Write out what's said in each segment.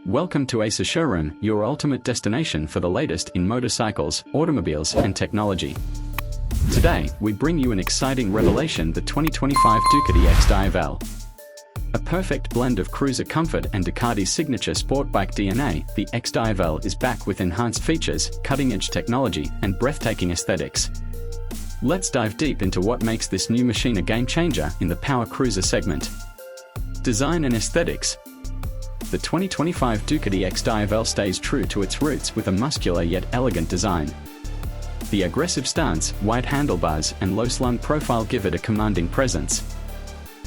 Welcome to Acer Showroom, your ultimate destination for the latest in motorcycles, automobiles, and technology. Today, we bring you an exciting revelation: the 2025 Ducati XDiavel. A perfect blend of cruiser comfort and Ducati's signature sport bike DNA, the XDiavel is back with enhanced features, cutting-edge technology, and breathtaking aesthetics. Let's dive deep into what makes this new machine a game-changer in the power cruiser segment. Design and aesthetics. The 2025 Ducati XDiavel stays true to its roots with a muscular yet elegant design. The aggressive stance, wide handlebars, and low-slung profile give it a commanding presence.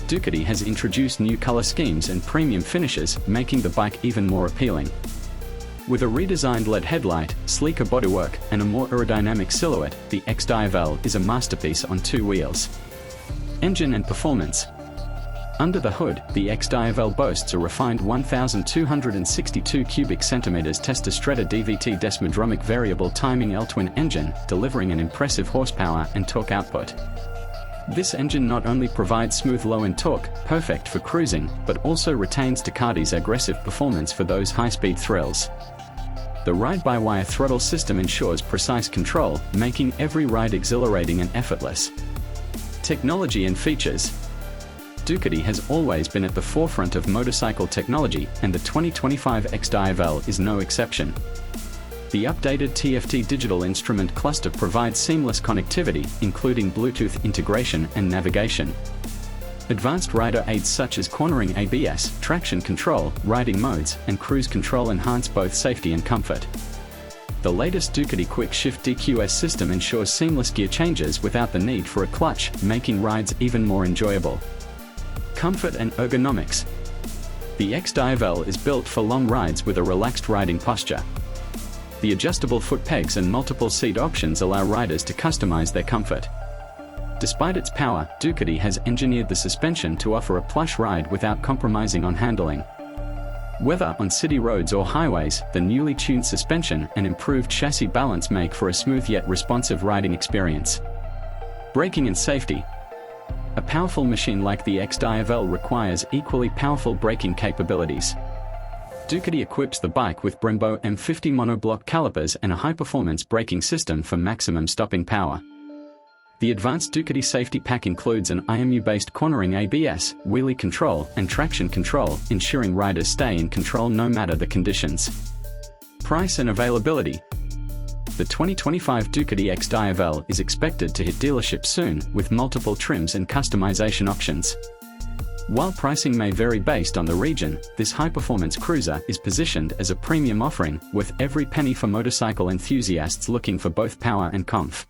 Ducati has introduced new color schemes and premium finishes, making the bike even more appealing. With a redesigned LED headlight, sleeker bodywork, and a more aerodynamic silhouette, the XDiavel is a masterpiece on two wheels. Engine and performance. Under the hood, the XDiavel boasts a refined 1,262 cubic centimeters Testastretta DVT desmodromic variable timing L-twin engine, delivering an impressive horsepower and torque output. This engine not only provides smooth low-end torque, perfect for cruising, but also retains Ducati's aggressive performance for those high-speed thrills. The ride-by-wire throttle system ensures precise control, making every ride exhilarating and effortless. Technology and features. Ducati has always been at the forefront of motorcycle technology, and the 2025 XDiavel is no exception. The updated TFT digital instrument cluster provides seamless connectivity, including Bluetooth integration and navigation. Advanced rider aids such as cornering ABS, traction control, riding modes, and cruise control enhance both safety and comfort. The latest Ducati Quick Shift DQS system ensures seamless gear changes without the need for a clutch, making rides even more enjoyable. Comfort and ergonomics. The XDiavel is built for long rides with a relaxed riding posture. The adjustable foot pegs and multiple seat options allow riders to customize their comfort. Despite its power, Ducati has engineered the suspension to offer a plush ride without compromising on handling. Whether on city roads or highways, the newly tuned suspension and improved chassis balance make for a smooth yet responsive riding experience. Braking and safety. A powerful machine like the XDiavel requires equally powerful braking capabilities. Ducati equips the bike with Brembo M50 monoblock calipers and a high-performance braking system for maximum stopping power. The advanced Ducati safety pack includes an IMU-based cornering ABS, wheelie control, and traction control, ensuring riders stay in control no matter the conditions. Price and availability. The 2025 Ducati XDiavel is expected to hit dealerships soon, with multiple trims and customization options. While pricing may vary based on the region, this high-performance cruiser is positioned as a premium offering, worth every penny for motorcycle enthusiasts looking for both power and comfort.